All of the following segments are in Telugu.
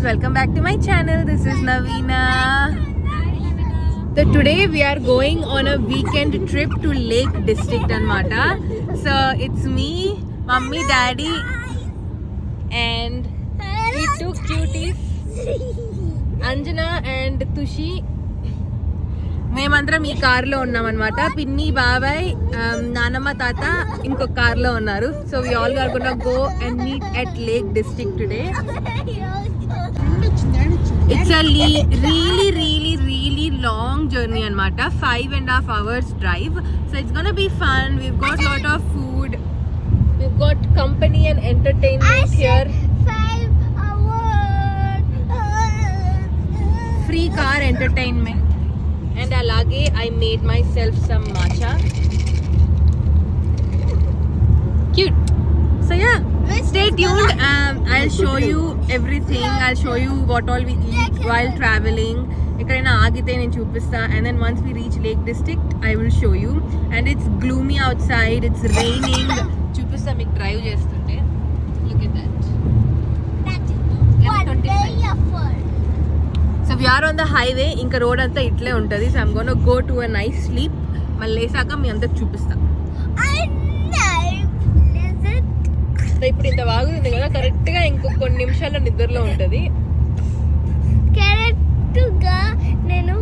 welcome back to my channel. This is Navina. So today we are going on a weekend trip to Lake District anamata. So it's me, mummy, daddy and we two cuties, Anjana and Tushi. మేమందరం ఈ కార్లో ఉన్నాం అనమాట. పిన్ని, బాబాయ్, నానమ్మ, తాత ఇంకొక కార్లో ఉన్నారు. So we all are gonna go and meet at Lake District today. It's a really long journey అనమాట. 5.5 hours drive. So it's gonna be fun. We've got lot of food. We've got company and entertainment here. 5 hours. Free car entertainment. And alage I made myself some matcha. Cute. So yeah, stay tuned. I'll show you everything. I'll show you what all we eat while traveling. Ekkadaina agite nenu chupista, and then once we reach Lake District I will show you. And it's gloomy outside, it's raining. Chupista meek drive chestunte. Look at that. What day of work? So we are on the highway. Inka road anta itle untadi. So I'm going to go to a nice sleep. Malli lesaka మీ అందరికి చూపిస్తా. సో ఇప్పుడు ఇంత వాగుతుంది కదా, కరెక్ట్ గా ఇంకో కొన్ని నిమిషాల్లో నిద్రలో ఉంటది. కరెక్ట్ గా నేను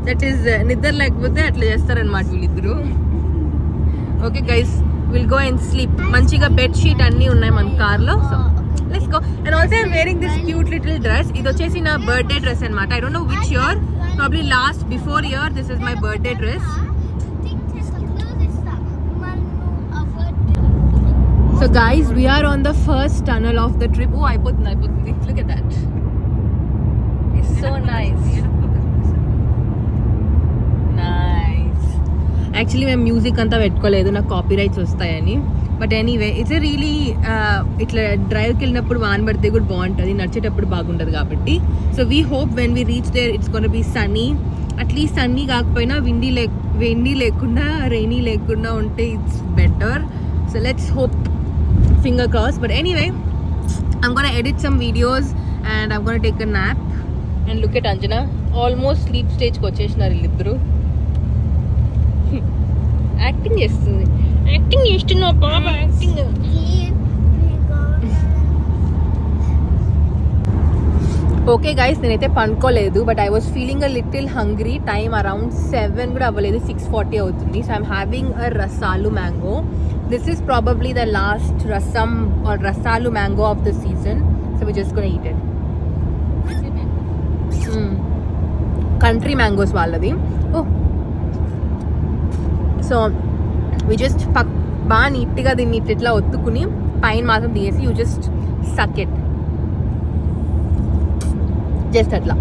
దట్ ఈస్ నిద్ర లేకపోతే అట్లా చేస్తారనమాట వీళ్ళిద్దరు. Okay guys, will go and sleep. మంచిగా బెడ్ షీట్ అన్ని ఉన్నాయి మన కార్ లో. So let's go. And also I'm wearing this cute little dress. Idu vachesi na birthday dress anamata. I don't know which year, probably before year. This is my birthday dress. So guys, we are on the first tunnel of the trip. Oh, I put look at that. It's so nice. Actually మేము మ్యూజిక్ అంతా పెట్టుకోలేదు, నాకు కాపీ రైట్స్ వస్తాయని. బట్ ఎనీవే ఇట్స్ రియలీ ఇట్లా డ్రైవ్కి వెళ్ళినప్పుడు వాన పడితే కూడా బాగుంటుంది, నడిచేటప్పుడు బాగుంటుంది కాబట్టి. So we hope when we reach there it's gonna be sunny. At least sunny కాకపోయినా విండీ లేకుండా రెయినీ లేకుండా ఉంటే it's better. So let's hope, finger cross. But anyway I'm gonna edit some videos and I'm gonna take a nap. And look at Anjana, almost sleep స్టేజ్కి వచ్చేసినారు వీళ్ళిద్దరు. యాక్టింగ్ చేస్తుంది, యాక్టింగ్ చేస్తున్నావు బాబా, యాక్టింగ్. ఓకే గైస్, నేనైతే పనుకోలేదు, but I was feeling a little hungry. Time around 7 కూడా అవ్వలేదు, 6:40 అవుతుంది. So I'm having a rasalu mango. This is probably the last rasam or rasalu mango of the season. So we just gonna eat it. Country mangoes వాళ్ళది. ఓ సో వి జస్ట్ బాగా నీట్గా దీన్ని ఇట్లా ఒత్తుకుని పైన మాత్రం తీసేసి you just suck it, just అట్లా.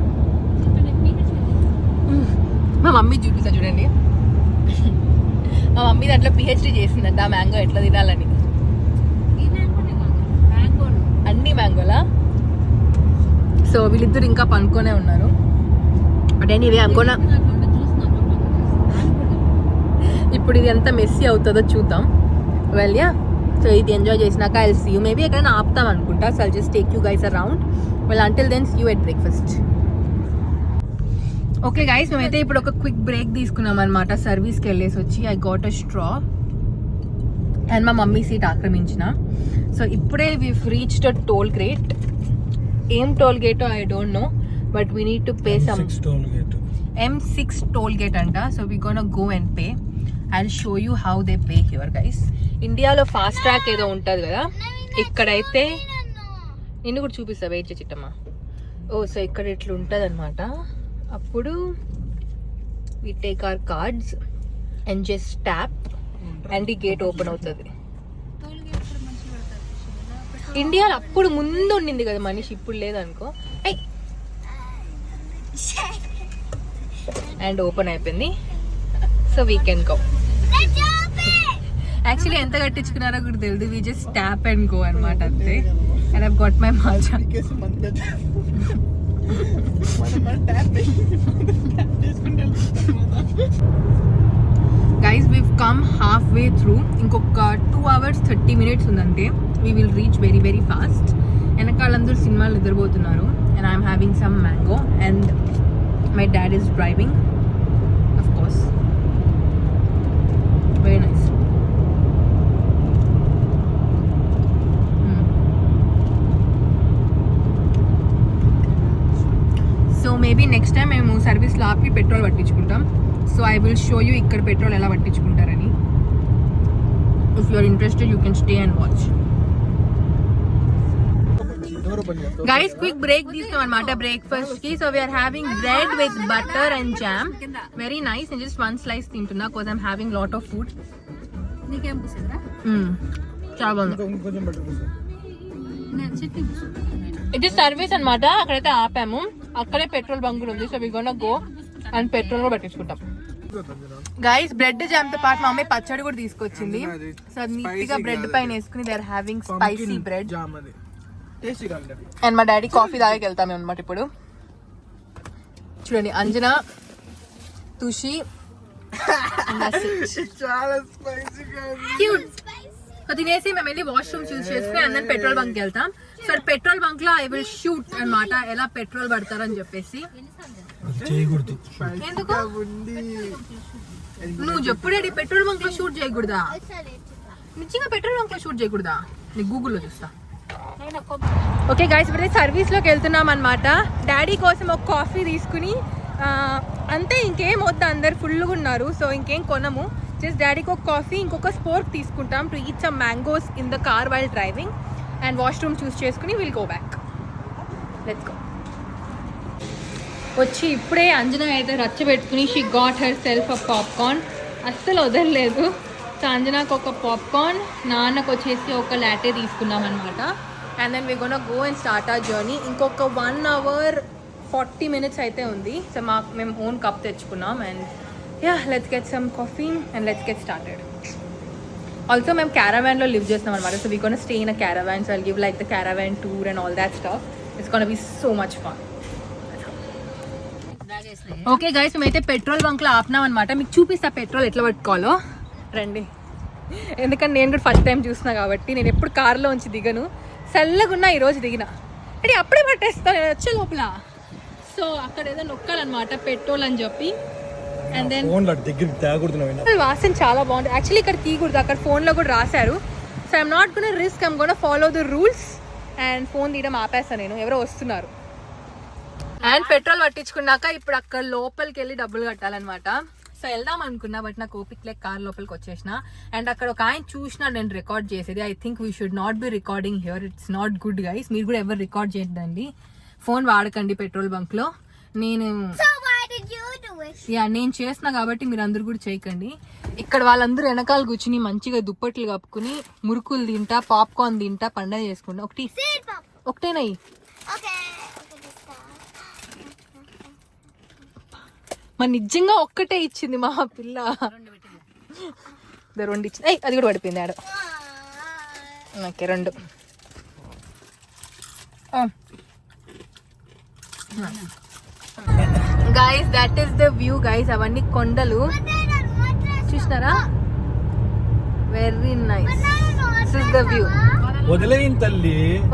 మా మమ్మీ చూపిస్తా చూడండి, మా మమ్మీ దాంట్లో పిహెచ్డి చేసిందంట ఆ మ్యాంగో ఎట్లా తినాలని. అన్ని మ్యాంగోలా. సో వీళ్ళిద్దరు ఇంకా పనుకొనే ఉన్నారు. బట్ ఎనీవే అనుకోనా ఇప్పుడు ఇది ఎంత మెస్సీ అవుతుందో చూద్దాం. వెల్ యా, సో ఇది ఎంజాయ్ చేసినాక ఐల్ సీ యూ. మేబీ ఎక్కడైనా ఆపుతాం అనుకుంటా. So I'll just take you guys around. Well until then see you at breakfast. Okay guys, మేమైతే ఇప్పుడు ఒక క్విక్ బ్రేక్ తీసుకున్నాం అనమాట. సర్వీస్కి వెళ్ళేసి వచ్చి I got a straw and మా మమ్మీ సీట్ ఆక్రమించిన. సో ఇప్పుడే we reached a toll gate. ఏం టోల్ గేటో I don't know, but we need to pay some. M6 toll gate అంట. So we gonna go and pay. I'll show you how they pay here guys. ఇండియాలో ఫాస్ట్ ట్రాక్ ఏదో ఉంటుంది కదా, ఇక్కడైతే నిన్ను కూడా చూపిస్తా, వెయిట్ చేసిట్టమ్మా. ఓ సో ఇక్కడ ఇట్లా ఉంటుంది అనమాట. అప్పుడు we take our cards and just tap and the gate open అవుతుంది. ఇండియాలో అప్పుడు ముందు ఉండింది కదా మనిషి, ఇప్పుడు లేదనుకో. అండ్ ఓపెన్ అయిపోయింది. So we can go. Actually ఎంత కట్టించుకున్నారో కూడా తెలియదు, we just tap and go అనమాట అంతే. And I've got my Maaza. Guys we've come half way through. ఇంకొక 2 hours 30 minutes ఉందంటే we will reach very very fast. వెనకాలందరూ సినిమాలు నిద్రపోతున్నారు. And I'm having some mango and my dad is driving of course. Very nice. So maybe next time మేము సర్వీస్లో ఆపి పెట్రోల్ పట్టించుకుంటాం. So I will show you ఇక్కడ పెట్రోల్ ఎలా పట్టించుకుంటారని. If you are interested you can stay and watch. Guys quick break తీసుకున్నాం అనమాట బ్రేక్ఫాస్ట్ కి. So we're having bread with butter and jam. Very nice. నేను జస్ట్ 1 slice తింటున్నా because I'm having lot of food. నీకేం పూసిందా? చాలా బాగుంది. ఇది సర్వీస్ అనమాట. అక్కడైతే ఆపాము. అక్కడే పెట్రోల్ బంక్ ఉంది. So we gonna go and petrol కూడా పట్టించుకుంటాం. గైస్ బ్రెడ్ జామ్ తో పాటు మా మమ్మీ పచ్చడి కూడా తీసుకొచ్చింది. సో నీట్ గా బ్రెడ్ పైన వేసుకుని they are having spicy bread. And మా డాడీ కాఫీ తాగకి వెళ్తామే అనమాట ఇప్పుడు. చూడండి అంజనా, తుషి, క్యూట్. తినేసి మేము వెళ్ళి వాష్రూమ్ చూస్ చేసుకుని అండ్ దెన్ పెట్రోల్ బంక్ వెళ్తాం. సో పెట్రోల్ బంక్ లో ఐ విల్ షూట్ అన్నమాట ఎలా పెట్రోల్ పడతారని చెప్పేసి. ఎందుకు నువ్వు చెప్పు డాడీ, పెట్రోల్ బంక్ లో షూట్ చేయకూడదా? నిజంగా పెట్రోల్ బంక్ లో షూట్ చేయకూడదా? నీకు గూగుల్లో చూస్తా. ఓకే గైస్ ఇప్పుడైతే సర్వీస్ లోకి వెళ్తున్నాం అనమాట. డాడీ కోసం ఒక కాఫీ తీసుకుని అంతే, ఇంకేం వద్దు, అందరు ఫుల్గా ఉన్నారు. సో ఇంకేం కొనము, జస్ట్ డాడీకి ఒక కాఫీ ఇంకొక స్పోర్క్ తీసుకుంటాం to eat some mangoes in the car while driving and washroom చూస్ చేసుకుని will go back. Let's go. వచ్చి ఇప్పుడే అంజనా అయితే రచ్చ పెట్టుకుని she got herself a popcorn. అస్సలు వదలలేదు. సో అంజనాకు ఒక పాప్కార్న్, నాన్నకు వచ్చేసి ఒక లాటే తీసుకున్నాం అనమాట. And then we gonna go and start our journey. ఇంకొక 1 hour 40 minutes అయితే ఉంది. సో మేము ఓన్ కప్ తెచ్చుకున్నాం. And ya let's get some coffee and let's get started. Also మేము క్యారవాన్లో లివ్ చేస్తున్నాం అనమాట. So we gonna stay in a caravan. So I'll give like the caravan tour and all that stuff. It's gonna be so much fun. Okay guys మేమైతే పెట్రోల్ బంక్లో ఆపినాం అనమాట. మీకు చూపిస్తా పెట్రోల్ ఎట్లా పట్టుకోవాలో, రండి. ఎందుకంటే నేను కూడా ఫస్ట్ టైం చూస్తున్నా కాబట్టి. నేను ఎప్పుడు కార్లో ఉంచి దిగను, చల్లగున్నా ఈరోజు దిగిన. అంటే అప్పుడే పట్టేస్తాను నేను వచ్చే లోపల. సో అక్కడ ఏదో నొక్కాలన్నమాట పెట్రోల్ అని చెప్పి. అండ్ దెన్ వాసన చాలా బాగుంది. యాక్చువల్లీ ఇక్కడ తీయకూడదు, అక్కడ ఫోన్లో కూడా రాశారు. So I'm not gonna risk, I'm gonna follow the rules. And phone తీయడం ఆపేస్తాను నేను, ఎవరో వస్తున్నారు. అండ్ పెట్రోల్ పట్టించుకున్నాక ఇప్పుడు అక్కడ లోపలికి వెళ్ళి డబ్బులు కట్టాలన్నమాట. సో వెళ్దాం అనుకున్నా బట్ నాకు ఓపిక లేక కార్ లోపలికి వచ్చేసిన. అండ్ అక్కడ ఒక ఆయన చూసినా నేను రికార్డ్ చేసేది. I think we should not be recording here, it's not good guys. మీరు కూడా ఎవరు రికార్డ్ చేయొద్దండి, ఫోన్ వాడకండి పెట్రోల్ బంక్ లో. నేను చేస్తున్నా కాబట్టి మీరు అందరు కూడా చేయకండి. ఇక్కడ వాళ్ళందరూ వెనకాల కూర్చుని మంచిగా దుప్పట్లు కప్పుకుని మురుకులు తింటా, పాప్కార్న్ తింటా, పండగ చేసుకుంటా. ఒకటేనాయి మా నిజంగా ఒక్కటే ఇచ్చింది మా పిల్ల. 2 ఇచ్చింది. అది కూడా పడిపోయింది ఆడ. Okay 2. Guys that is the view guys. అవన్నీ కొండలు చూసినారా, very nice. This is the view.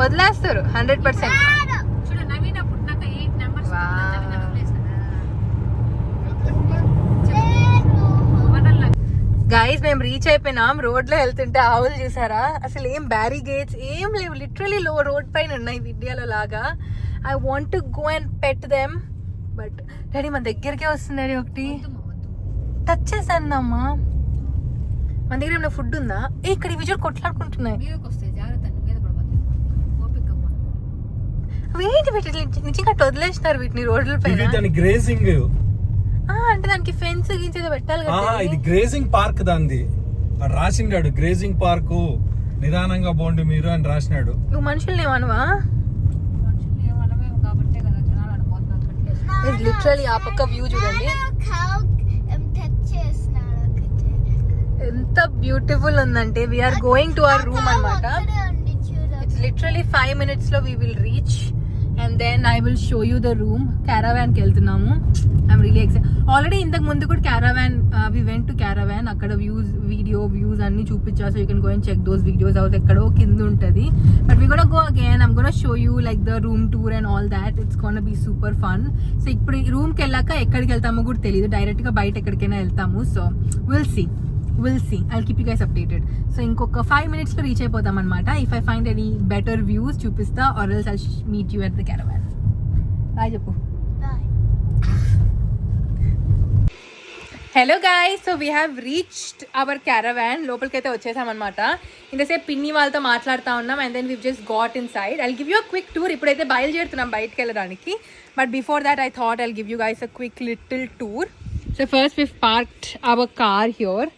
వదిలేస్తారు 100%. గైస్ మేము రీచ్ అయిపోయినాం. రోడ్ లో వెళ్తుంటే ఆవులు చూసారా, అసలు ఏం బ్యారిగేట్స్ ఏం లేవు, లిటరలీ రోడ్ పైన ఉన్నాయి ఇండియాలో లాగా. I want to go and pet them but daddy మన దగ్గరికే వస్తుంది. డాడీ ఒకటి టచ్ చేశానమ్మా. మన దగ్గర ఏమైనా ఫుడ్ ఉందా? ఇక్కడ ఇవి చూడు కొట్లాడుకుంటున్నాయి. ఏంటి పెట్టి నిజంగా వదిలేసినారు వీటిని రోడ్ల పైన. అంటే దానికి ఫెన్స్ గించేదో పెట్టాలి కదా. ఇది గ్రేజింగ్ పార్క్ దాన్ని రాసినాడు. గ్రేజింగ్ పార్క్ నిదానంగా పోండి మీరు అని రాసినాడు. నువ్వు మనుషుల్ని ఏమనవా? లిటరలీ ఆ పక్క వ్యూ చూడండి ఎంత బ్యూటిఫుల్ ఉందంటే. We're going to our room అనమాట. ఇట్స్ లిటరలీ 5 minutes లో we will reach. And then I will show you the room. క్యారావాన్కి వెళ్తున్నాము. I'm really excited. ఆల్రెడీ ఇంతకు ముందు కూడా క్యారావాన్ వి వెంట్ టు క్యారావాన్. అక్కడ వ్యూస్ అన్ని చూపించా. So you can go and check those videos out. ఎక్కడో కింద ఉంటుంది. But we gonna go again. I'm gonna show you like the room tour and all that. It's gonna be super fun. So ఇప్పుడు ఈ రూమ్కి వెళ్ళాక ఎక్కడికి వెళ్తామో కూడా తెలియదు. డైరెక్ట్గా బయట ఎక్కడికైనా వెళ్తాము. So will see. I'll keep you guys updated. So ఇంకొక 5 minutes లో రీచ్ అయిపోతాం అనమాట. If I find any better views చూపిస్తా, or else I'll meet you at the caravan. Bye చెప్పు. Hello guys, so we have reached our caravan. లోపలికైతే వచ్చేసాం అనమాట. ఇంతసేపు పిన్ని వాళ్ళతో మాట్లాడుతూ ఉన్నాం and then we've just got inside. I'll give you a quick tour. ఇప్పుడైతే బయలుదేరుతున్నాం బయటకు వెళ్ళడానికి. But before that I thought I'll give you guys a quick little tour. So first weave parked our car here.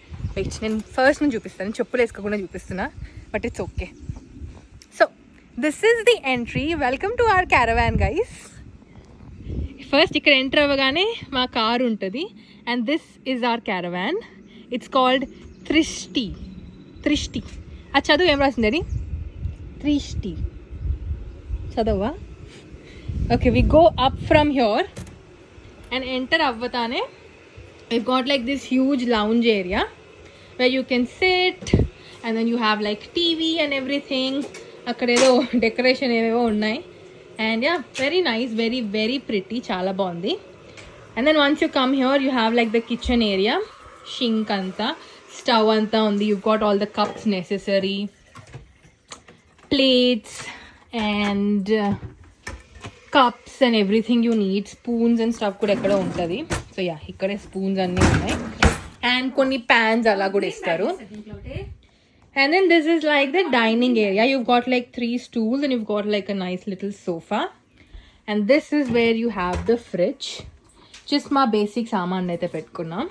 నేను ఫస్ట్ నుంచి చూపిస్తాను, చెప్పులు వేసుకోకుండా చూపిస్తున్నా, but it's okay. So this is the entry. Welcome to our caravan guys. First ఇక్కడ ఎంటర్ అవ్వగానే మా కార్ ఉంటుంది and this is our caravan. It's called Trishti. అది చదువు ఏం రాసిందని? త్రిష్టి చదవా? Okay, we go up from here and enter అవ్వతానే we've got like this huge lounge area where you can sit and then you have like TV and everything. Akkadedo decoration evevo unnai and yeah, very nice, very very pretty, chala bondi. And then once you come here you have like the kitchen area, sink anta, stove anta undi. You've got all the cups necessary, plates and cups and everything you need, spoons and stuff kuda ekkada untadi. So yeah, ikkade spoons anni unnai and konni pans ala kuda istaru. And then this is like the dining area. You've got like 3 stools and you've got like a nice little sofa. And this is where you have the fridge. Just ma basic saman aithe pettukunnam.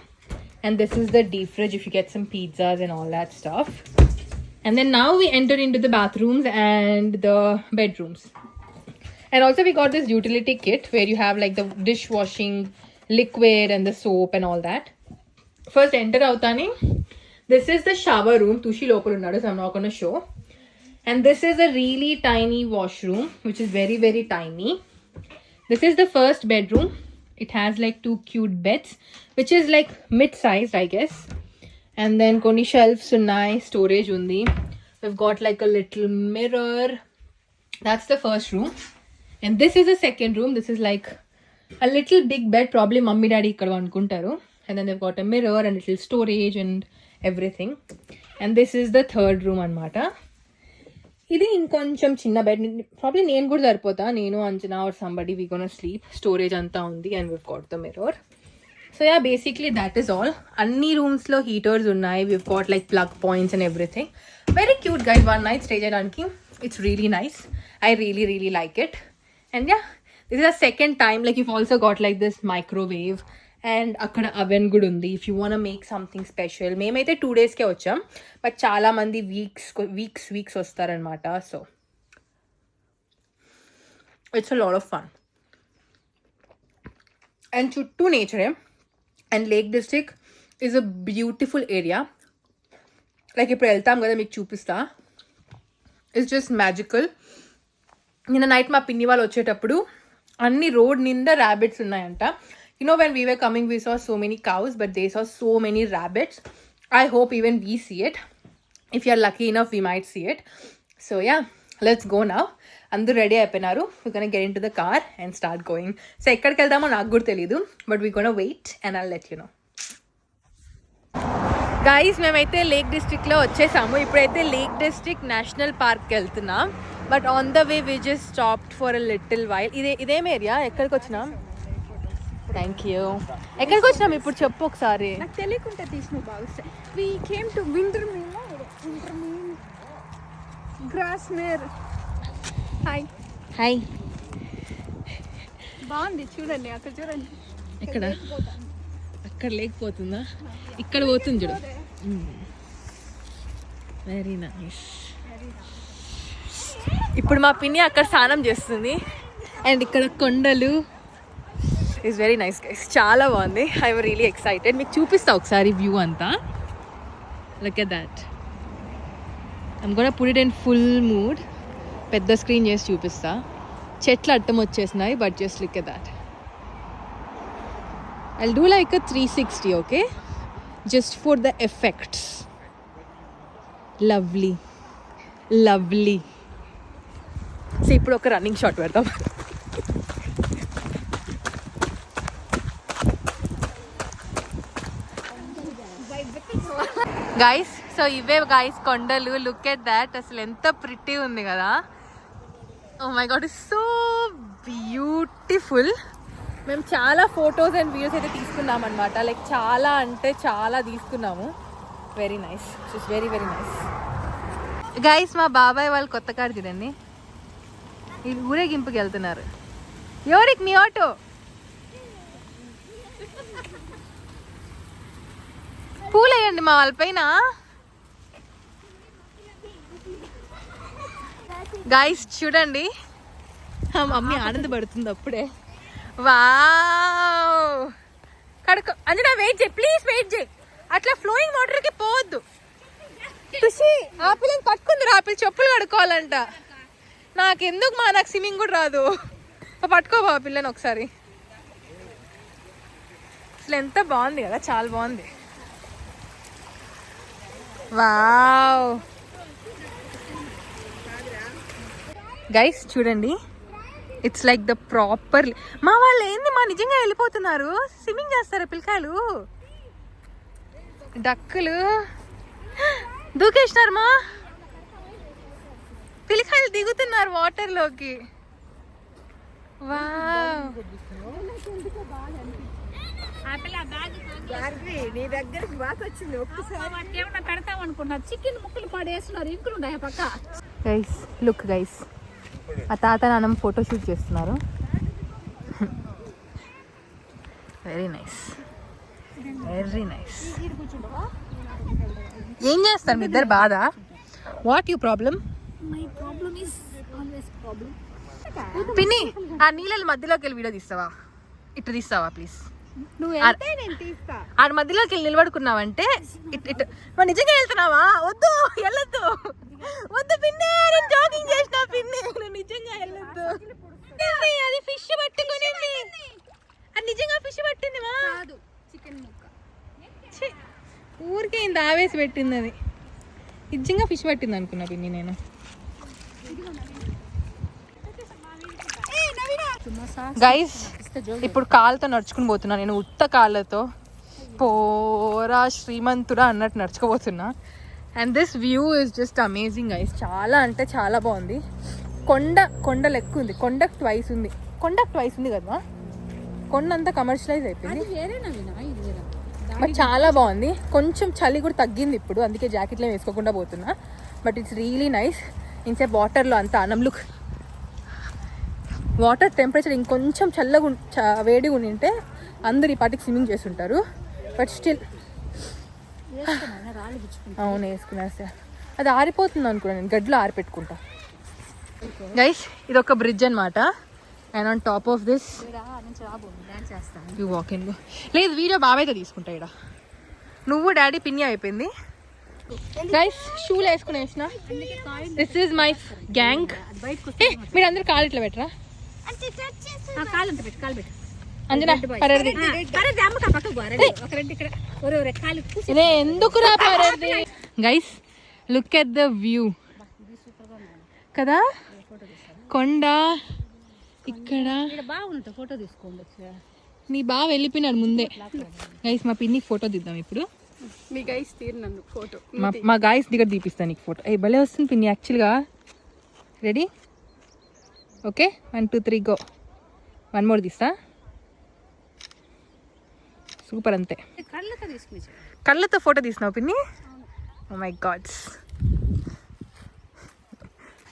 And this is the deep fridge if you get some pizzas and all that stuff. And then now we enter into the bathrooms and the bedrooms. And also we got this utility kit where you have like the dishwashing liquid and the soap and all that. First enter avutani. This is the shower room. Tushi lopal unnadu, so I'm not going to show. And this is a really tiny washroom which is very very tiny. This is the first bedroom. It has like 2 cute beds which is like mid-sized I guess. And then konni shelves unnai, storage undi. We've got like a little mirror. That's the first room. And this is the second room. This is like a little big bed, probably mummy daddy ikkada anukuntaru. And then they've got a mirror and little storage and everything. And this is the third room anamata. Idi inkoncham chinna bed, probably nenu kuda saripota, nenu Anjana or somebody we gonna sleep. Storage anta undi and we've got the mirror. So yeah, basically that is all. Anni rooms lo heaters unnai. We've got like plug points and everything. Very cute guys, one night stay cheyadaniki. It's really nice. I really really like it. And yeah, this is the second time. Like you've also got like this microwave and akkada oven good undi if you want to make something special. Memaithe 2 days ke vacham, but chala mandi weeks ostar anamata. So it's a lot of fun and chuttu nature. And Lake District is a beautiful area. Like ippudu veltam kada meeku chupista. It's just magical. నిన్న నైట్ మా పిన్ని వాళ్ళు వచ్చేటప్పుడు అన్ని రోడ్ నిండా ర్యాబిట్స్ ఉన్నాయంట. You know, when we were coming we saw so many cows, but they saw so many rabbits. I hope even we see it. If you are lucky enough we might see it. So yeah, let's go now. Andaru ready అయిపోయినారు. We're gonna get into the car and start going. So ఎక్కడికి వెళ్దామో నాకు కూడా తెలీదు, but we're gonna wait and I'll let you know. Guys, మేమైతే లేక్ డిస్ట్రిక్ట్లో వచ్చేసాము. ఇప్పుడైతే లేక్ డిస్ట్రిక్ట్ నేషనల్ పార్క్కి వెళ్తున్నాం. But on the way we just stopped for a little while. ఇదేం ఏరియా? ఎక్కడికి వచ్చినాం? Thank you. ఎక్కడికి వచ్చినాం ఇప్పుడు చెప్పు ఒకసారి. నాకు తెలియకుండా తీసిన బాగుంది. వి కేమ్ టు వింటర్ మీన్ గ్రాస్మేర్. హాయ్. బాగుంది చూడండి, అక్కడ చూడండి. ఎక్కడ? అక్కడ లేకపోతుందా? ఇక్కడ పోతుంది చూడు. Very nice. ఇప్పుడు మా పిన్ని అక్కడ స్నానం చేస్తుంది అండ్ ఇక్కడ కొండలు. ఇట్స్ వెరీ నైస్ గైస్, చాలా బాగుంది. I'm really excited. మీకు చూపిస్తా ఒకసారి వ్యూ అంతా. Look at that. I'm gonna put it in full mood. పెద్ద స్క్రీన్ చేసి చూపిస్తా. చెట్లు అడ్డం వచ్చేసినాయి, but just look at that. I'll do like a 360, okay? Just for the effects. Lovely. Lovely. So ఇప్పుడు ఒక రన్నింగ్ షాట్ పెడతాం. గైస్, సో ఇవే గైస్ కొండలు. లుక్ ఎట్ దాట్, అసలు ఎంత ప్రిటీ ఉంది కదా. Oh my god, it's so beautiful. మేము చాలా ఫొటోస్ అండ్ వీడియోస్ అయితే తీసుకున్నాం అనమాట. లైక్ చాలా అంటే చాలా తీసుకున్నాము. Very nice, it's very very nice. Guys, మా బాబాయ్ వాళ్ళు కొత్త కారు చూడండి, ఈ ఊరేగింపుకి వెళ్తున్నారు. ఎవరికి మీ ఆటో? పూలేయండి మా వాళ్ళ పైన. గైస్ చూడండి, మమ్మీ ఆనందపడుతుంది అప్పుడే. వావ్, కడుకో అంజనా, వెయిట్ చేయి ప్లీజ్, వెయిట్ చేయి. అట్లా ఫ్లోయింగ్ వాటర్కి పోవద్దు. తుషి, ఆ పిల్లని పట్టుకుంది, ఆ పిల్ల చెప్పులు కడుక్కోవాలంట. నాకెందుకు నాకు స్విమ్మింగ్ కూడా రాదు. పట్టుకోబా ఆ పిల్లని ఒకసారి. అసలు ఎంత బాగుంది కదా, చాలా బాగుంది. వావ్ గైస్ చూడండి, ఇట్స్ లైక్ ద ప్రాపర్. మా వాళ్ళు ఏంది మా నిజంగా వెళ్ళిపోతున్నారు. స్విమ్మింగ్ చేస్తారా పిల్లకాయలు? డక్కులు దూకేసినారు, మా పిల్లకాయలు దిగుతున్నారు వాటర్లోకి. వావ్, నీ దగ్గరికి బాగా వచ్చింది. ఒక్కసారి ఏమన్నా పెడతాం అనుకున్నా, చికెన్ ముక్కలు పడేస్తున్నారు, ఇంకులు ఉన్నాయి పక్క. గైస్ లుక్ గైస్, ఆ తాత నాన్నమ్మ ఫోటో షూట్ చేస్తున్నారు. Very nice, very nice. ఏం చేస్తారు మీ ఇద్దరు బాధ? What you problem? My problem is always problem. పిన్ని, ఆ నీళ్ళ మధ్యలోకి వెళ్ళి వీడియో తీస్తావా? ఇటు తీస్తావా ప్లీజ్? నువ్వు వెళ్తే నేను తీస్తా. ఆ మధ్యలోకి వెళ్ళి నిలబడుకున్నావంటే ఇటు. మరి నిజంగా వెళ్తున్నావా? వద్దు, వెళ్ళొద్దు, వద్దు పిన్ని, నేను జాగింగ్ చేసిన పిన్ని, నువ్వు నిజంగా వెళ్ళొద్దు. అది ఫిష్ పట్టుకుని, అది నిజంగా ఫిష్ పట్టింది మా. చికెన్ ముక్క ఊరికే ఇంత ఆవేసి పెట్టింది, అది నిజంగా ఫిష్ పట్టింది అనుకున్నా పిన్ని నేను. గైస్, ఇప్పుడు కాళ్ళతో నడుచుకుని పోతున్నా నేను, ఉత్త కాళ్ళతో. పోరా శ్రీమంతుడా అన్నట్టు నడుచుకోబోతున్నా. And this view is just amazing guys. చాలా అంటే చాలా బాగుంది. కొండ లెక్క ఉంది. కొండకు ట్వైస్ ఉంది కదా. కొండ అంతా కమర్షియలైజ్ అయిపోయింది, బట్ చాలా బాగుంది. కొంచెం చలి కూడా తగ్గింది ఇప్పుడు, అందుకే జాకెట్లో వేసుకోకుండా పోతున్నా. But it's really nice. ఇంసేపు వాటర్లో అంతా అన్నం. లుక్, వాటర్ టెంపరేచర్ ఇంకొంచెం వేడిగా ఉండింటే అందరు ఈ పాటికి స్విమ్మింగ్ చేస్తుంటారు. బట్ స్టిల్ అవును వేసుకున్నా సార్, అది ఆరిపోతుంది అనుకున్నా, నేను గడ్డలో ఆరిపెట్టుకుంటా. గైస్, ఇది ఒక బ్రిడ్జ్ అనమాట. And on top of this you walk in. లేదు, వీడియో బాబాయ్తో తీసుకుంటా. ఇక్కడ నువ్వు డాడీ పిన్ని అయిపోయింది. గైస్, షూలు వేసుకుని వేసిన. This is my gang. మీరు అందరు కాలు ఇట్లా పెట్టరా? అంజనా ఎందుకురా Paradi. Guys look at the view కదా, కొండ ఇక్కడ. ఫోటో తీసుకోండి. నీ బాగా వెళ్ళిపోయినాడు ముందే. గైస్, మా పిన్నికి ఫోటో దిద్దాం ఇప్పుడు. మీ గైస్ తీరు నన్ను ఫోటో. మా గైస్ దగ్గర తీపిస్తాను నీకు ఫోటో. భలే వస్తుంది పిన్ని యాక్చువల్గా. రెడీ? Okay, 1 2 3 go. 1 more తీస్తా. సూపర్, అంతే. కళ్ళతో ఫోటో తీసినావు పిన్ని? Oh my gods.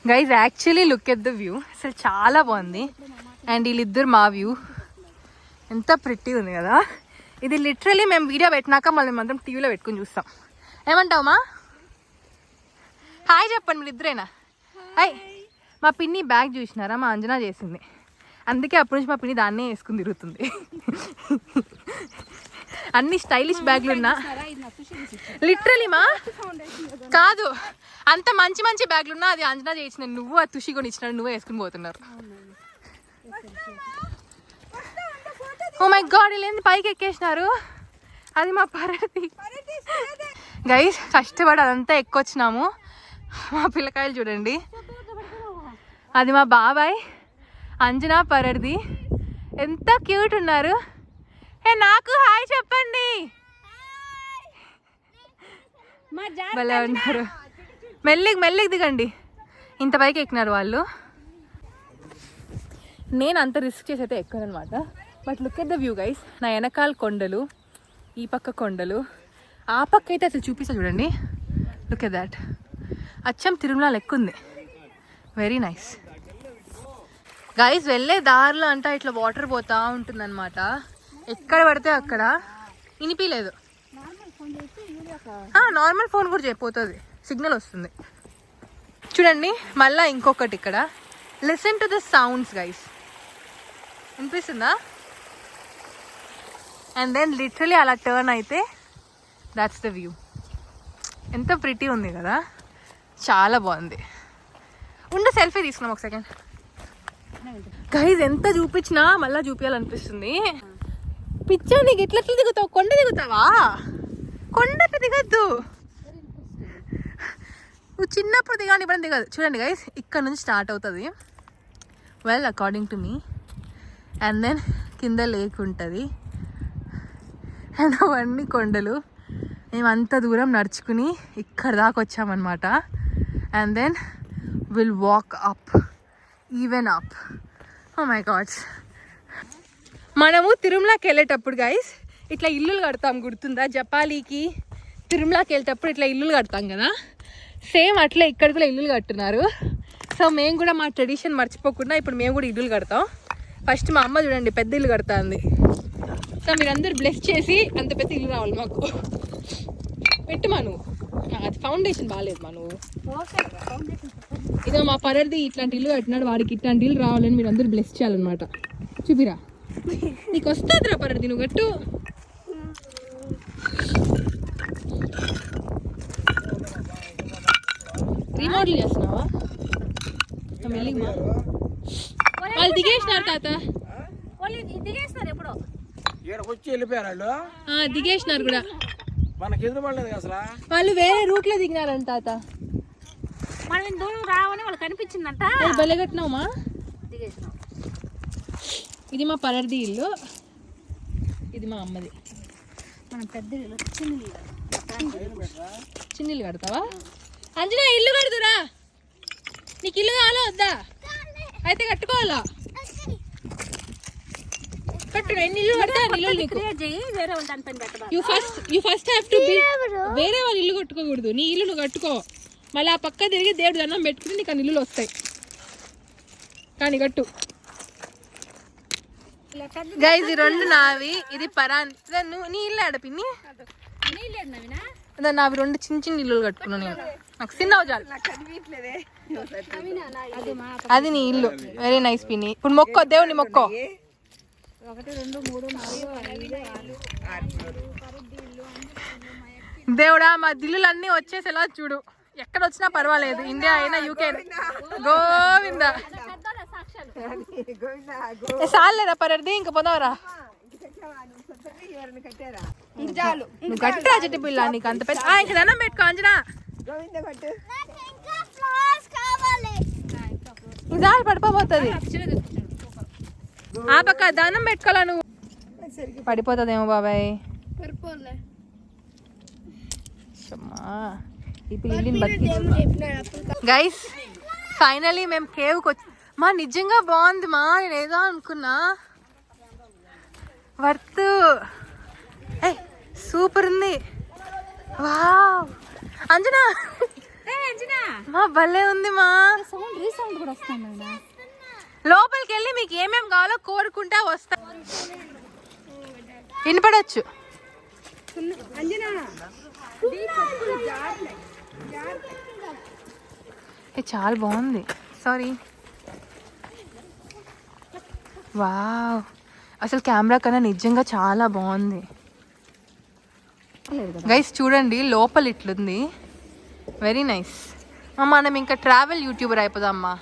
Guys actually look at the view. అసలు చాలా బాగుంది. అండ్ వీళ్ళిద్దరు మా వ్యూ ఎంత ప్రిట్టి ఉంది కదా. ఇది లిటరలీ మేము వీడియో పెట్టినాక మళ్ళీ మేమందరం టీవీలో పెట్టుకుని చూస్తాం. ఏమంటావమ్మా? హాయ్ చెప్పండి మీరు ఇద్దరేనా? హాయ్. మా పిన్ని బ్యాగ్ చూసినారా, మా అంజనా చేసింది, అందుకే అప్పటి నుంచి మా పిన్ని దాన్నే వేసుకుని తిరుగుతుంది. అన్ని స్టైలిష్ బ్యాగ్లు ఉన్నా లిటరలీ మా కాదు, అంత మంచి మంచి బ్యాగ్లు ఉన్నా అది అంజనా చేసిన, నువ్వు ఆ తుషి కొని ఇచ్చినాడు, నువ్వే వేసుకుని పోతున్నారు. ఓ మై గాడ్, వీళ్ళేంది పైకి ఎక్కేసినారు. అది మా పరది. గైస్ కష్టపడి అదంతా ఎక్కొచ్చినాము. మా పిల్లకాయలు చూడండి, అది మా బాబాయ్ అంజనా పరది. ఎంత క్యూట్ ఉన్నారు. ఏ నాకు హాయ్ చెప్పండి. భలే ఉన్నారు. మెల్లికి దిగండి. ఇంత పైకి ఎక్కినారు వాళ్ళు. నేను అంత రిస్క్ చేసి అయితే ఎక్కాను అనమాట. But look at the view guys. నా వెనకాల కొండలు, ఈ పక్క కొండలు, ఆ పక్క అయితే అసలు చూపిస్తా చూడండి. Look at that. అచ్చం తిరుమల లెక్క ఉంది. Very nice guys. వెళ్ళే దారిలో అంట ఇట్లా వాటర్ పోతా ఉంటుందన్నమాట. ఎక్కడ పడితే అక్కడ. వినిపించలేదు. నార్మల్ ఫోన్ కూడా పోతుంది, సిగ్నల్ వస్తుంది. చూడండి మళ్ళీ ఇంకొకటి ఇక్కడ. Listen to the sounds guys. వినిపిస్తుందా? అండ్ దెన్ లిటరలీ అలా టర్న్ అయితే దాట్స్ ద వ్యూ. ఎంత ప్రిటీ ఉంది కదా, చాలా బాగుంది. ఉండు సెల్ఫీ తీసుకున్నాం ఒక సెకండ్. గైస్ ఎంత చూపించినా మళ్ళీ చూపించాలనిపిస్తుంది. పిచ్చా నీకు ఎట్లా దిగుతావు? కొండ దిగుతావా? కొండ దిగద్దు. నువ్వు చిన్నప్పుడు దిగాని ఇప్పుడు దిగదు. చూడండి గైస్, ఇక్కడ నుంచి స్టార్ట్ అవుతుంది. Well according to me. And then కింద లేక్ ఉంటుంది. అండ్ అవన్నీ కొండలు. మేము అంత దూరం నడుచుకుని ఇక్కడ దాకా వచ్చామన్నమాట. And then will walk up, even up. Oh my gods. మనము తిరుమలకి వెళ్ళేటప్పుడు గైస్ ఇట్లా ఇల్లులు కడతాం, గుర్తుందా? జపాలీకి తిరుమలకి వెళ్ళేటప్పుడు ఇట్లా ఇల్లులు కడతాం కదా, సేమ్ అట్లా ఇక్కడ కూడా ఇల్లులు కట్టున్నారు. సో మేము కూడా మా ట్రెడిషన్ మర్చిపోకుండా ఇప్పుడు మేము కూడా ఇల్లులు కడతాం. ఫస్ట్ మా అమ్మ చూడండి పెద్ద ఇల్లు కడతాంది. సో మీరందరూ బ్లెస్ చేసి అంత పెద్ద ఇల్లు రావాలి మాకు. పెట్టుమా నువ్వు. అది ఫౌండేషన్ బాగాలేదు మా నువ్వు. ఇదో మా పరది ఇట్లాంటి ఇల్లు కట్టినాడు, వాడికి ఇట్లాంటి ఇల్లు రావాలని మీరు అందరూ బ్లెస్ చేయాలన్నమాట. చూపిరా, నీకు వస్తుందిరా పరది, నువ్వు కట్టు. రీమోడల్ చేస్తున్నావా? మెల్లిగా వాళ్ళు దిగేసినారు తాత. దిగేస్తారు ఎప్పుడో. వచ్చి వెళ్ళిపోయారు వాళ్ళు. దిగేసినారు కూడా. మనకి ఎదురు పడలేదు అసలు. వాళ్ళు వేరే రూట్ లో దిగినారంట తాత. మనం దూరం రావని వాళ్ళు కనిపించిందంట. బలే కట్టినామా? దిగేసినాం. ఇది మా పరది ఇల్లు, ఇది మా అమ్మది. మనం పెద్ద ఇల్లు, చిన్న ఇల్లు కడతావా? అంజనా ఇల్లు కడుతురా. నీకు ఇల్లు కావాలా వద్దా? అయితే కట్టుకోవాలా? కట్టు. ఎన్ని ఇల్లు కడతా ఇల్లు నీకు. వేరే వాళ్ళు దానిపైన పెట్టాలి. యూ ఫస్ట్ హ్యావ్ టు వేరే వాళ్ళు ఇల్లు కట్టుకోకూడదు. నీ ఇల్లు నువ్వు కట్టుకో. మళ్ళీ ఆ పక్క తిరిగి దేవుడు దండం పెట్టుకుని నీకు ఆ ఇల్లులు వస్తాయి. కానీ కట్టు. గైజ్ ఈ రెండు నావి, ఇది పరాన్. నీ ఇల్లు ఆడపిన్ని నావి రెండు చిన్న చిన్న ఇల్లు కట్టుకున్నాను నేను. నాకు చిన్న చాలు. అది నీ ఇల్లు. వెరీ నైస్ పిన్ని. ఇప్పుడు మొక్కో, దేవుని మొక్కో. 1 2 3 4 5 దేవుడా మా దిల్లులు అన్నీ వచ్చేసేలా చూడు. ఎక్కడ వచ్చినా పర్వాలేదు, ఇండియా అయినా యూకే. గోవిందా. సాలేరా పరది, ఇంకా పోదావరా. నువ్వు కట్టురా చెట్టు పిల్ల, నీకు అంత పెద్ద. ఇంక దండం పెట్టుకో అంజనా. ఇదాలు పడిపోతుంది. ఆ పక్క దండం పెట్టుకోవాలా నువ్వు. పడిపోతుందేమో బాబాయ్. గైస్ ఫైనలీ మేము కేవ్కి వచ్చి. మా నిజంగా బాగుంది మా. నేను ఏదో అనుకున్నా. వర్త్. సూపర్ ఉంది. వావ్ అంజనా, మా భలే ఉంది మా. రీసౌండ్ కూడా వస్తుంది. లోపలికి వెళ్ళి మీకు ఏమేమి కావాలో కోరుకుంటా వస్తా. వినపడచ్చు. చాలా బాగుంది. సారీ. వావ్ అసలు కెమెరా కన్నా నిజంగా చాలా బాగుంది. గైస్ చూడండి లోపల ఇట్లుంది. Very nice. మనం ఇంకా ట్రావెల్ యూట్యూబర్ అయిపోదామ్మా.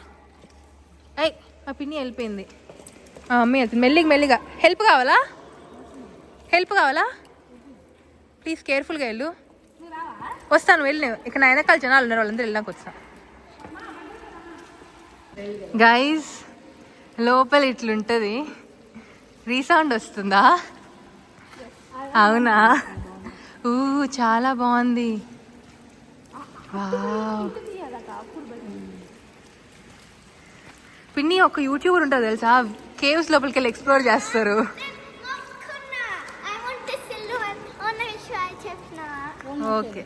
మా పిన్ని వెళ్ళిపోయింది. మమ్మీ వెళ్తుంది మెల్లిగా మెల్లిగా. హెల్ప్ కావాలా ప్లీజ్ కేర్ఫుల్గా వెళ్ళు. వస్తాను వెళ్ళి. ఇక్కడ నా వెనకాల జనాలు ఉన్నారు, వాళ్ళందరూ వెళ్ళాక వస్తాను. గైస్ లోపల ఇట్లుంటుంది. రీసౌండ్ వస్తుందా? అవునా? చాలా బాగుంది. వావ్. పిన్ని ఒక యూట్యూబర్ ఉంటుంది తెలుసా, కేవ్స్ లోపలికి వెళ్ళి ఎక్స్ప్లోర్ చేస్తారు. ఓకే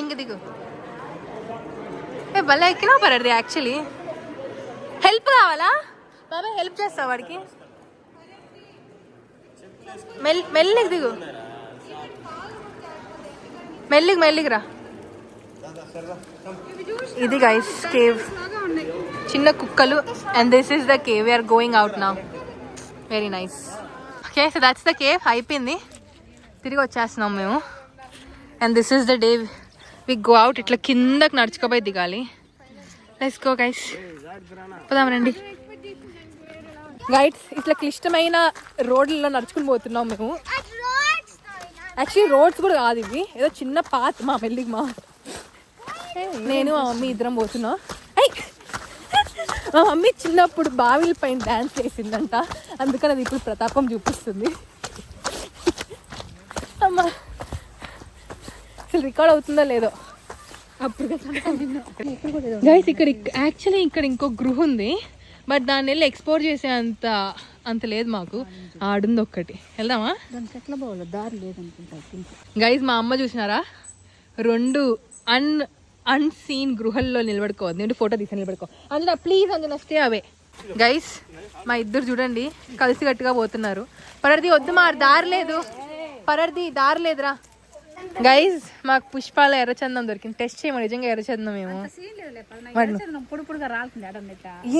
ఇంక దిగు. భలే ఎక్కినా పడది. యాక్చువల్లీ హెల్ప్ కావాలా బాబాయ్? హెల్ప్ చేస్తావు వాడికి? మెల్లికి దిగు, మెల్లికి రా. ఇది గైస్ కేవ్, చిన్న కుక్కలు. And this is the cave. We're going out now. Very nice. Okay so that's the cave. అయిపోయింది, తిరిగి వచ్చేస్తున్నాం మేము. And this is the day we go out. ఇట్లా కిందకి నడుచుకోపోయి దిగాలి. లెట్స్ గో గైస్, పోదాం రండి. గైడ్స్ ఇట్లా క్లిష్టమైన రోడ్లలో నడుచుకుని పోతున్నాం మేము. యాక్చువల్లీ రోడ్స్ కూడా కాదు ఇవి, ఏదో చిన్న పాత్. మా మెల్లికి నేను మా మమ్మీ ఇద్దరం పోతున్నాం. మా మమ్మీ చిన్నప్పుడు బావిల పైన డ్యాన్స్ చేసిందంట, అందుకని అది ఇప్పుడు ప్రతాపం చూపిస్తుంది. అమ్మా అసలు రికార్డ్ అవుతుందో లేదో. అప్పుడు గైస్ ఇక్కడ యాక్చువల్లీ ఇక్కడ ఇంకో గృహ ఉంది, బట్ దాన్ని వెళ్ళి ఎక్స్పోర్ట్ చేసే అంత లేదు మాకు. ఆడుంది ఒక్కటి, వెళ్దామా? దారి లేదనుకుంటా. గైస్ మా అమ్మ చూసినారా, 2 అన్సీన్ గృహల్లో నిలబడుకోవద్దు. నేను ఫోటో తీసి నిలబడుకో. Anjana please, Anjana stay away. Guys మా ఇద్దరు చూడండి కలిసి గట్టిగా పోతున్నారు. పరర్ది వద్దు, మా దారి లేదు. పరర్ది దారి లేదురా. గైస్ మాకు పుష్పాల ఎర్రచందనం దొరికింది. టెస్ట్ చేయమని. నిజంగా ఎర్రచందనం ఏమో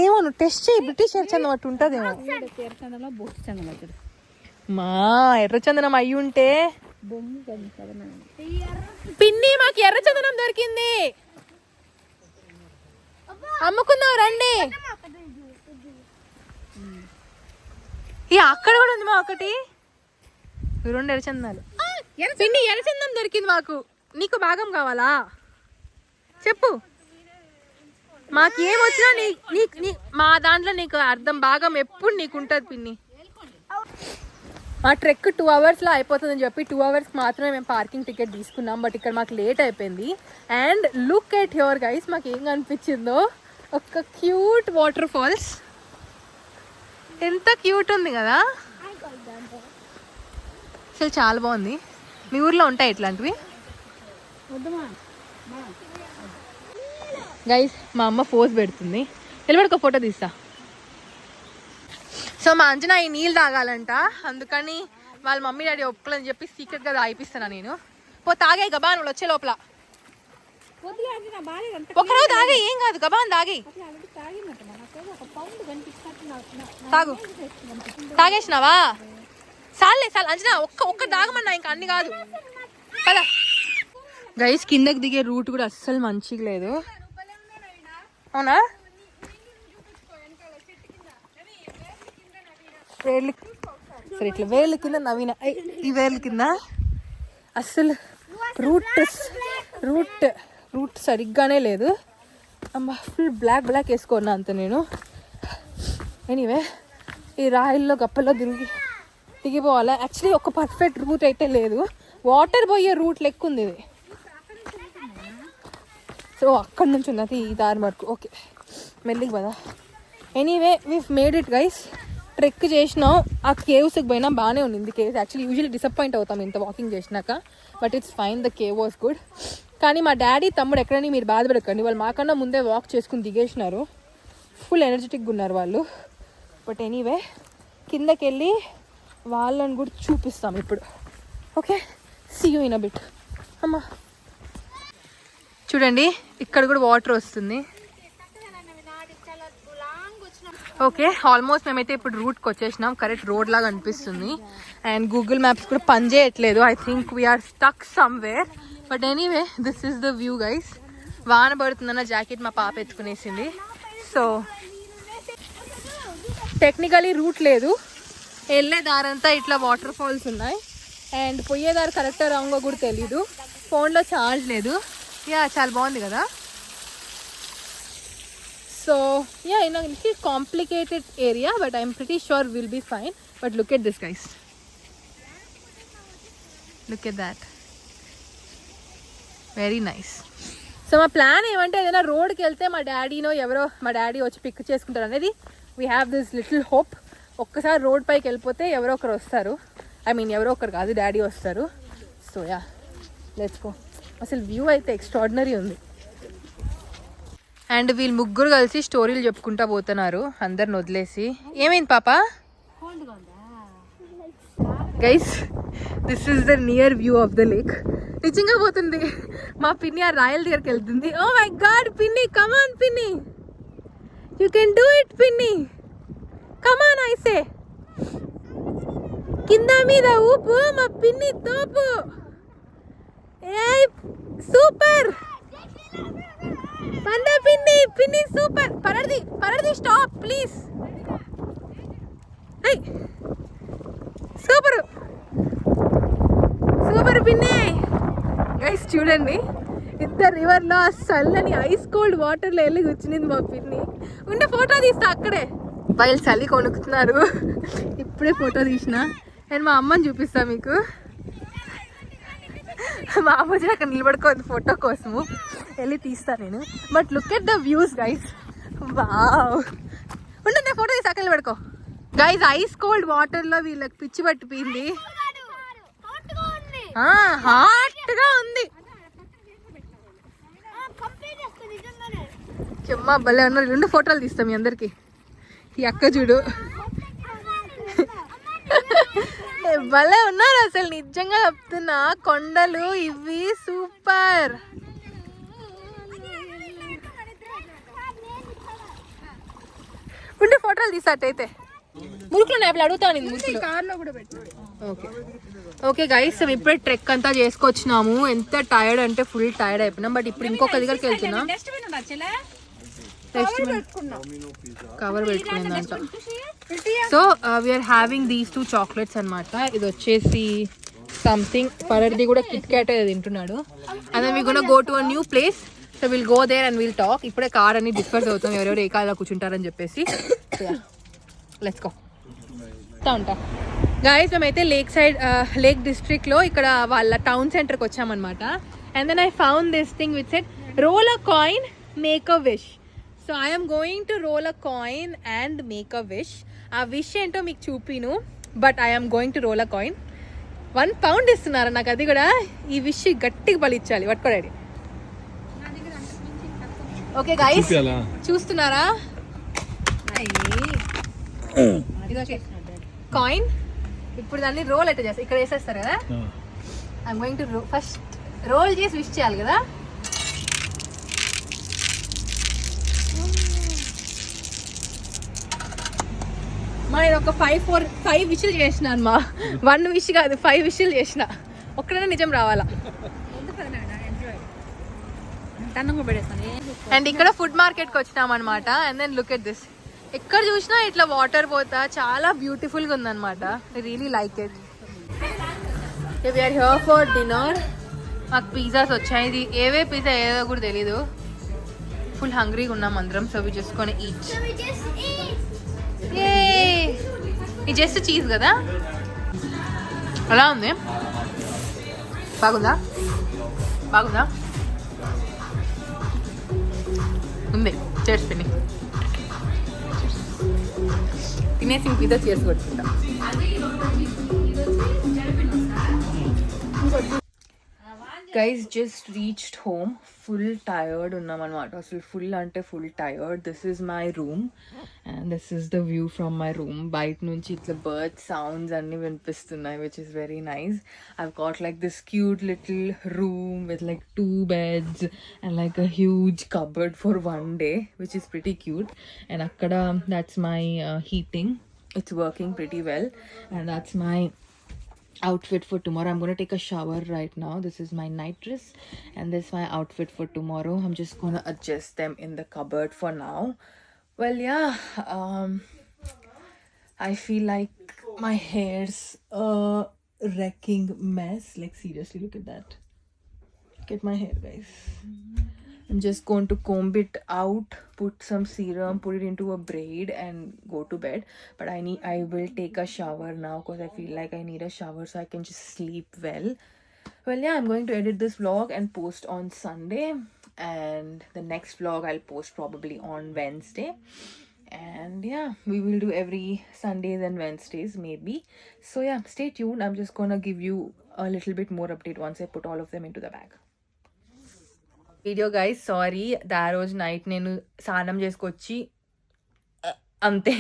ఏమో నువ్వు టెస్ట్ చేయి. బ్రిటిష్ ఎర్రచందనం అట్టు ఉంటుందేమో. మా ఎర్రచందనం అయ్యి ఉంటే. పిన్ని మాకు ఎర్రచందనం దొరికింది, అమ్ముకుందాం రండి. అక్కడ కూడా ఉంది మా ఒకటి. 2 ఎర్రచందనాలు. పిన్ని ఎర్రచందనం దొరికింది మాకు. నీకు భాగం కావాలా చెప్పు. మాకు ఏమొచ్చినా మా దాంట్లో నీకు అర్థం భాగం ఎప్పుడు నీకు ఉంటుంది పిన్ని. మా ట్రెక్ 2 అవర్స్లో అయిపోతుందని చెప్పి 2 అవర్స్కి మాత్రమే మేము పార్కింగ్ టికెట్ తీసుకున్నాం. బట్ ఇక్కడ మాకు లేట్ అయిపోయింది. And look at here guys, మాకు ఏం కనిపించిందో ఒక క్యూట్ వాటర్ ఫాల్స్. ఎంత క్యూట్ ఉంది కదా, అసలు చాలా బాగుంది. మీ ఊర్లో ఉంటాయి ఇట్లాంటివి? గైస్ మా అమ్మ ఫోజ్ పెడుతుంది, నిలబడుకో ఫోటో తీస్తా. సో మా అంజనా ఈ నీళ్ళు తాగాలంట, అందుకని వాళ్ళ మమ్మీ డాడీ ఒప్పుకోలని చెప్పి సీక్రెట్గా తాగిపిస్తాను నేను. తాగే గబాన్ వాళ్ళు వచ్చే లోపల. ఒకరోజు తాగే ఏం కాదు, గబాన్ తాగి తాగు. తాగేసినావా? సాలే అంజనా ఒక్క తాగమన్నా, ఇంకా అన్ని కాదు కదా. గైస్ కిందకి దిగే రూట్ కూడా అస్సలు మంచిగా లేదు. అవునా? సరే ఇట్లా వేర్ల కింద నవీన, ఈ వేర్ల కింద అస్సలు రూట్ సరిగ్గానే లేదు. అమ్మ ఫుల్ బ్లాక్ వేసుకున్నా అంత నేను. ఎనీవే ఈ రాయిల్లో గప్పల్లో దిగిపోవాలా. యాక్చువల్లీ ఒక పర్ఫెక్ట్ రూట్ అయితే లేదు, వాటర్ పోయే రూట్ లెక్క ఉంది ఇది. సో అక్కడి నుంచి ఉన్నది ఈ దారి వరకు. ఓకే మెల్లికి పదా. Anyway we made it guys. Trek చేసినాం, ఆ కేవ్స్కి పోయినా బాగానే ఉంది కేవ్స్. యాక్చువల్లీ యూజువల్లీ డిసప్పాయింట్ అవుతాం ఇంత వాకింగ్ చేసినాక, but it's fine. The cave was good. కానీ మా డాడీ తమ్ముడు ఎక్కడని మీరు బాధపడకండి, వాళ్ళు మాకన్నా ముందే వాక్ చేసుకుని దిగేసినారు. ఫుల్ ఎనర్జెటిక్గా ఉన్నారు వాళ్ళు. బట్ ఎనీవే కిందకి వెళ్ళి వాళ్ళని కూడా చూపిస్తాం ఇప్పుడు. Okay see you in a bit. అమ్మా చూడండి ఇక్కడ కూడా వాటర్ వస్తుంది. ఓకే ఆల్మోస్ట్ మేమైతే ఇప్పుడు రూట్కి వచ్చేసినాం. కరెక్ట్ రోడ్ లాగా అనిపిస్తుంది. అండ్ గూగుల్ మ్యాప్స్ కూడా పనిచేయట్లేదు. I think we're stuck somewhere. But anyway this is the view guys. వాన పడుతుందన్న జాకెట్ మా పాప ఎత్తుకునేసింది. సో టెక్నికలీ రూట్ లేదు, వెళ్ళే దారంతా ఇట్లా వాటర్ ఫాల్స్ ఉన్నాయి. అండ్ పోయేదారు కరెక్టా రాంగో కూడా తెలీదు, ఫోన్లో ఛార్జ్ లేదు. యా చాలా బాగుంది కదా. So yeah in complicated area but I'm pretty sure will be fine. But look at this guys, look at that, very nice. So మా ప్లాన్ ఏమంటే ఏదైనా రోడ్కి వెళ్తే మా డాడీ వచ్చి పిక్ చేసుకుంటారు అనేది. We have this little hope. ఒక్కసారి రోడ్ పైకి వెళ్ళిపోతే ఎవరో ఒకరు వస్తారు, ఐ మీన్ ఎవరో ఒకరు కాదు, డాడీ వస్తారు. So yeah let's go. అసలు వ్యూ అయితే ఎక్స్ట్రాడినరీ ఉంది. అండ్ వీళ్ళు ముగ్గురు కలిసి స్టోరీలు చెప్పుకుంటా పోతున్నారు అందరిని వదిలేసి. ఏమైంది పాప? Guys this is the near view of the lake. నిజంగా పోతుంది. మా పిన్ని ఆ రాయల్ దగ్గరికి వెళ్తుంది. ఓ మై గాడ్ పిన్ని, కమాన్ పిన్ని, యూ కెన్ డూ ఇట్ పిన్ని, కమాన్ ఐసే. కింద మీద ఊపు, మా పిన్ని తోపు. ఏ సూపర్ పండ పిన్ని, పిన్ని super. Paradi stop please. Super super పిన్ని. గైస్ చూడండి, ఇంత రివర్లో ఆ చల్లని ఐస్ కోల్డ్ వాటర్లో వెళ్ళి కూర్చునింది మా పిన్ని. ఉంటే ఫోటో తీస్తా అక్కడే. వాళ్ళు చలి కొనుక్కుతున్నారు, ఇప్పుడే ఫోటో తీసిన. నేను మా అమ్మని చూపిస్తా మీకు. మా అమ్మ అక్కడ నిలబడుకోండి ఫోటో కోసము, వెళ్ళి తీస్తా నేను. But look at the views guys, wow. ఉంటే నేను ఫోటో తీసి అక్కడ నిలబడుకో. గైస్ ఐస్ కోల్డ్ వాటర్లో వీళ్ళకి పిచ్చి పట్టిపోయింది. హాట్గా ఉంది. చెమ్మా భలే ఉన్నారు. 2 ఫోటోలు తీస్తాం మీ అందరికి. ఈ అక్క చూడు భలే ఉన్నారు అసలు, నిజంగా చెప్తున్నా. కొండలు ఇవి సూపర్. ఉంటే ఫోటోలు తీసాటైతే. మురుకులు అప్పుడు అడుగుతాను మురుకులు. ఓకే ఓకే గైస్, మేము ఇప్పుడే ట్రెక్ అంతా చేసుకొచ్చినాము. ఎంత టైర్డ్ అంటే ఫుల్ టైర్డ్ అయిపోయినాం. బట్ ఇప్పుడు ఇంకొక దగ్గరికి వెళ్తున్నాం. కవర్ పెట్టుకునేదంట. So we're having these 2 chocolates అనమాట. ఇది వచ్చేసి సంథింగ్, పరర్ది కూడా కిట్ క్యాట్ తింటున్నాడు. And then we gonna go to a new place. So will go there and will talk. ఇప్పుడే కార్ అని డిస్కస్ అవుతాం ఎవరెవరు ఏ కార్లో కూర్చుంటారని చెప్పేసి. Let's go. ఉంటా గాయస్, మేమైతే లేక్ డిస్ట్రిక్ట్లో ఇక్కడ వాళ్ళ టౌన్ సెంటర్కి వచ్చామన్నమాట. And then I found this thing with set roll a coin make a wish. So I'm going to roll a coin and make a wish. ఆ విష్ ఏంటో మీకు చూపిను, but I'm going to roll a coin. 1 pound ఇస్తున్నారు నాకు. అది కూడా ఈ విష్ గట్టిగా బలిచ్చాలి. పట్టుకోండి. ఓకే గైస్ చూస్తున్నారా, కాయిన్. ఇప్పుడు దాన్ని రోల్ అయితే చేస్తారు, ఇక్కడ వేసేస్తారు కదా. I'm going to first roll చేసి విష్ చేయాలి కదా. నేను ఒక 5 విషులు చేసినాను మా. 1 విష్ కాదు 5 విషులు చేసిన. ఒక్కడైనా నిజం రావాలా. అండ్ ఇక్కడ ఫుడ్ మార్కెట్కి వచ్చినాం అనమాట. And then look at this, ఎక్కడ చూసినా ఇట్లా వాటర్ పోతా చాలా బ్యూటిఫుల్గా ఉందన్నమాట. I really like it. We're here for dinner. మాకు పిజ్జాస్ వచ్చాయి. ఇది ఏవే పిజ్జా ఏదో కూడా తెలీదు. ఫుల్ హంగ్రీగా ఉన్నాం అందరం. So we just gonna eat. ఇది జస్ట్ చీజ్ కదా. అలా ఉంది. బాగుందా? బాగుందా? ఉంది. చేర్స్ పిన్ని తినేసి పిజ్జా చేసి కొట్టుకుంటా. Guys just reached home. Full tired ఉన్నాం అనమాట. అసలు ఫుల్ అంటే full tired. This is my room and this is the view from my room. బయట నుంచి ఇట్లా బర్డ్ సౌండ్స్ అన్నీ వినిపిస్తున్నాయి, which is very nice. I've got like this cute little room with like 2 beds and like a huge cupboard for one day, which is pretty cute. And akkada that's my heating. It's working pretty well. And that's my outfit for tomorrow. I'm going to take a shower right now. This is my night dress and this is my outfit for tomorrow. I'm just going to adjust them in the cupboard for now. Well, yeah, I feel like my hair's a wrecking mess. Like seriously, look at that. Look at my hair, guys. I'm just going to comb it out, put some serum, put it into a braid and go to bed. But I will take a shower now because I feel like I need a shower so I can just sleep well. Well, yeah, I'm going to edit this vlog and post on Sunday. And the next vlog I'll post probably on Wednesday. And yeah, we will do every Sundays and Wednesdays maybe. So yeah, stay tuned. I'm just gonna give you a little bit more update once I put all of them into the bag. Video guys sorry ఆ రోజు నైట్ నేను స్నానం చేసుకొచ్చి అంతే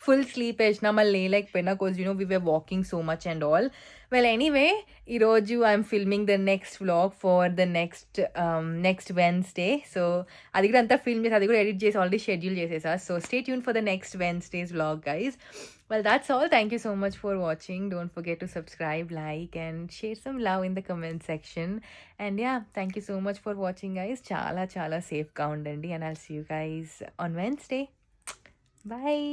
ఫుల్ స్లీప్ వేసిన మళ్ళీ లేకపోయినా cause we were walking so much and all. Well anyway ఈరోజు I'm filming the next vlog for the next Wednesday. So అది కూడా అంతా ఫిల్మ్ చేసి అది కూడా ఎడిట్ చేసి ఆల్రెడీ షెడ్యూల్ చేసేసా. So stay tuned for the next Wednesday's vlog guys. Well, that's all. Thank you so much for watching. Don't forget to subscribe, like, and share some love in the comment section. And yeah, thank you so much for watching, guys. Chala safe ga undandi, and I'll see you guys on Wednesday. Bye.